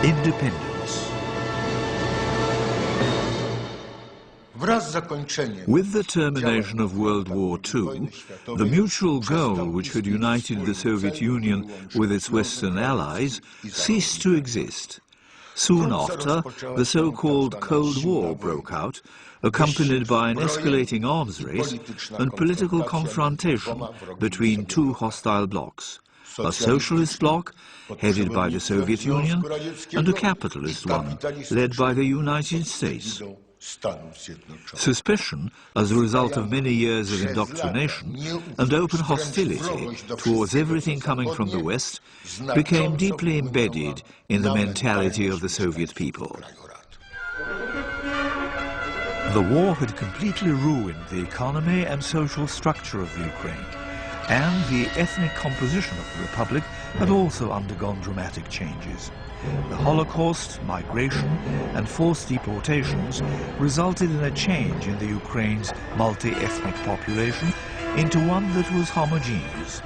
Independence. With the termination of World War II, the mutual goal which had united the Soviet Union with its Western allies ceased to exist. Soon after, the so-called Cold War broke out, accompanied by an escalating arms race and political confrontation between two hostile blocs: a socialist bloc, headed by the Soviet Union, and a capitalist one, led by the United States. Suspicion, as a result of many years of indoctrination and open hostility towards everything coming from the West, became deeply embedded in the mentality of the Soviet people. The war had completely ruined the economy and social structure of the Ukraine, and the ethnic composition of the Republic had also undergone dramatic changes. The Holocaust, migration and forced deportations resulted in a change in the Ukraine's multi-ethnic population into one that was homogeneous.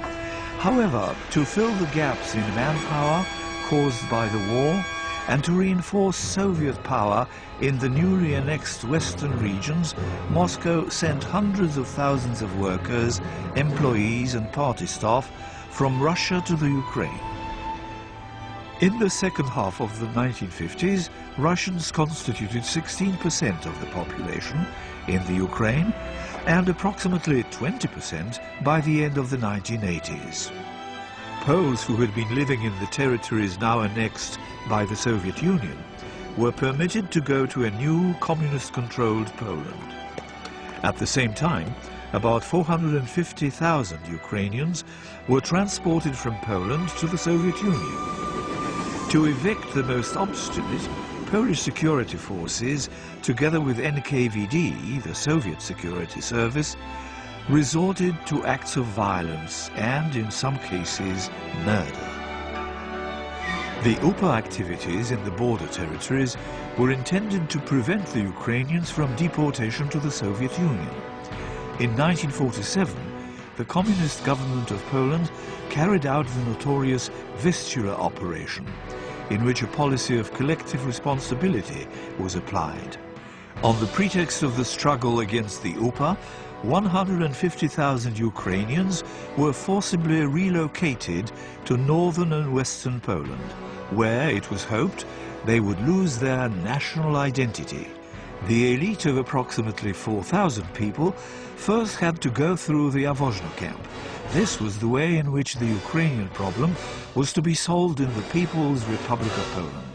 However, to fill the gaps in manpower caused by the war and to reinforce Soviet power in the newly annexed western regions, Moscow sent hundreds of thousands of workers, employees and party staff from Russia to the Ukraine. In the second half of the 1950s, Russians constituted 16% of the population in the Ukraine and approximately 20% by the end of the 1980s. Poles who had been living in the territories now annexed by the Soviet Union were permitted to go to a new communist-controlled Poland. At the same time, about 450,000 Ukrainians were transported from Poland to the Soviet Union. To evict the most obstinate, Polish security forces, together with NKVD, the Soviet security service, resorted to acts of violence and, in some cases, murder. The UPA activities in the border territories were intended to prevent the Ukrainians from deportation to the Soviet Union. In 1947, the communist government of Poland carried out the notorious Vistula operation, in which a policy of collective responsibility was applied. On the pretext of the struggle against the UPA, 150,000 Ukrainians were forcibly relocated to northern and western Poland, where, it was hoped, they would lose their national identity. The elite of approximately 4,000 people first had to go through the Jaworzno camp. This was the way in which the Ukrainian problem was to be solved in the People's Republic of Poland.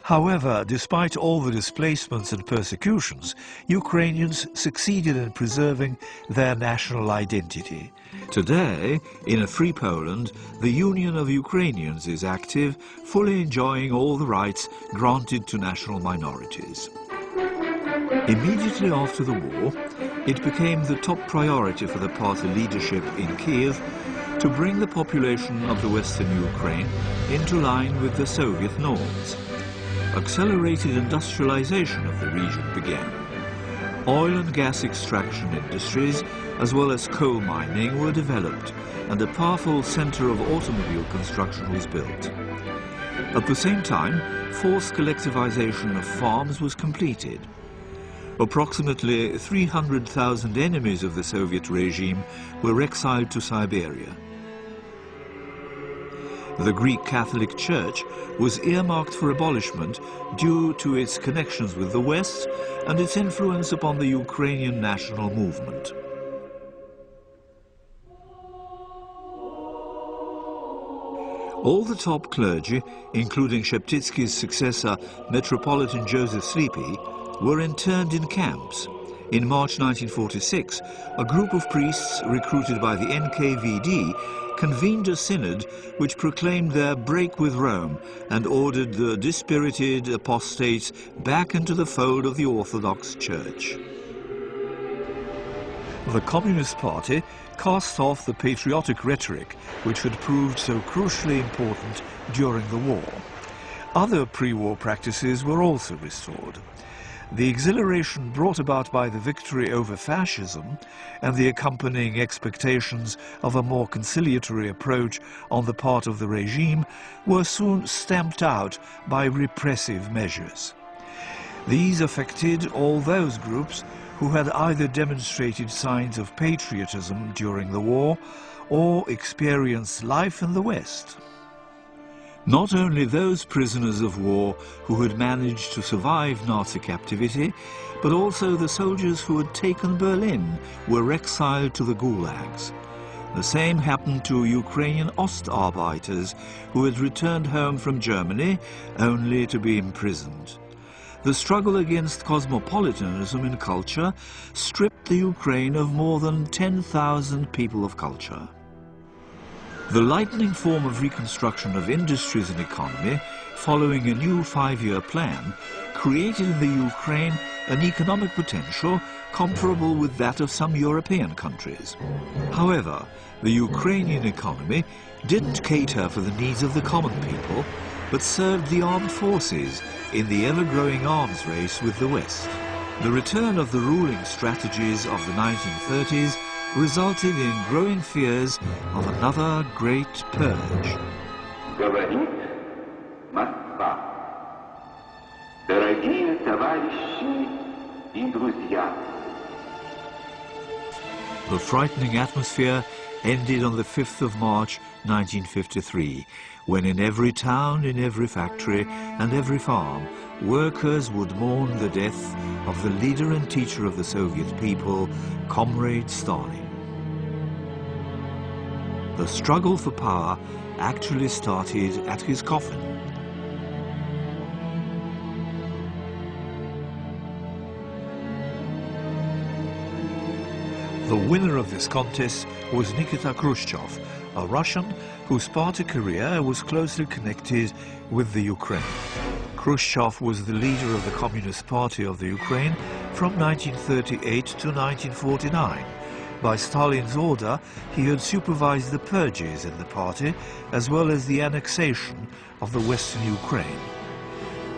However, despite all the displacements and persecutions, Ukrainians succeeded in preserving their national identity. Today, in a free Poland, the Union of Ukrainians is active, fully enjoying all the rights granted to national minorities. Immediately after the war, it became the top priority for the party leadership in Kiev to bring the population of the Western Ukraine into line with the Soviet norms. Accelerated industrialization of the region began. Oil and gas extraction industries, as well as coal mining, were developed, and a powerful center of automobile construction was built. At the same time, forced collectivization of farms was completed. Approximately 300,000 enemies of the Soviet regime were exiled to Siberia. The Greek Catholic Church was earmarked for abolishment due to its connections with the West and its influence upon the Ukrainian national movement. All the top clergy, including Sheptytsky's successor, Metropolitan Joseph Sleepy, were interned in camps. In March 1946, a group of priests recruited by the NKVD convened a synod which proclaimed their break with Rome and ordered the dispirited apostates back into the fold of the Orthodox Church. The Communist Party cast off the patriotic rhetoric which had proved so crucially important during the war. Other pre-war practices were also restored. The exhilaration brought about by the victory over fascism and the accompanying expectations of a more conciliatory approach on the part of the regime were soon stamped out by repressive measures. These affected all those groups who had either demonstrated signs of patriotism during the war or experienced life in the West. Not only those prisoners of war who had managed to survive Nazi captivity, but also the soldiers who had taken Berlin were exiled to the gulags. The same happened to Ukrainian Ostarbeiters who had returned home from Germany only to be imprisoned. The struggle against cosmopolitanism in culture stripped the Ukraine of more than 10,000 people of culture. The lightning form of reconstruction of industries and economy, following a new 5-year plan, created in the Ukraine an economic potential comparable with that of some European countries. However, the Ukrainian economy didn't cater for the needs of the common people, but served the armed forces in the ever-growing arms race with the West. The return of the ruling strategies of the 1930s resulted in growing fears of another great purge. Говорит Москва. Дорогие товарищи и друзья. The frightening atmosphere ended on the 5th of March 1953, when in every town, in every factory and every farm, workers would mourn the death of the leader and teacher of the Soviet people, Comrade Stalin. The struggle for power actually started at his coffin. The winner of this contest was Nikita Khrushchev, a Russian whose party career was closely connected with the Ukraine. Khrushchev was the leader of the Communist Party of the Ukraine from 1938 to 1949. By Stalin's order, he had supervised the purges in the party, as well as the annexation of the western Ukraine.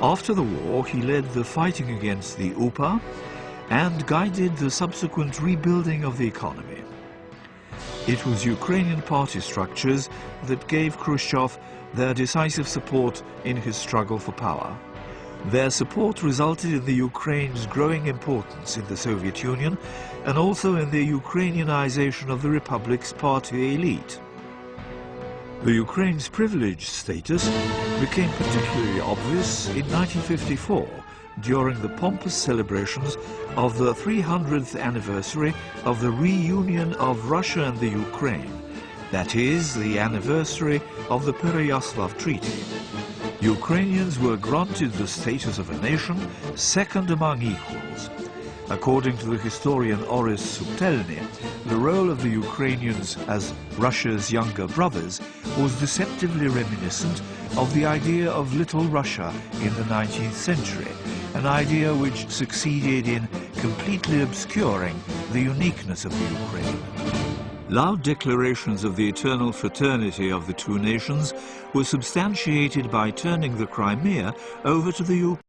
After the war, he led the fighting against the UPA and guided the subsequent rebuilding of the economy. It was Ukrainian party structures that gave Khrushchev their decisive support in his struggle for power. Their support resulted in the Ukraine's growing importance in the Soviet Union and also in the Ukrainianization of the Republic's party elite. The Ukraine's privileged status became particularly obvious in 1954 during the pompous celebrations of the 300th anniversary of the reunion of Russia and the Ukraine, that is, the anniversary of the Pereyaslav Treaty. Ukrainians were granted the status of a nation, second among equals. According to the historian Oris Subtelny, the role of the Ukrainians as Russia's younger brothers was deceptively reminiscent of the idea of Little Russia in the 19th century, an idea which succeeded in completely obscuring the uniqueness of the Ukraine. Loud declarations of the eternal fraternity of the two nations were substantiated by turning the Crimea over to the Ukraine.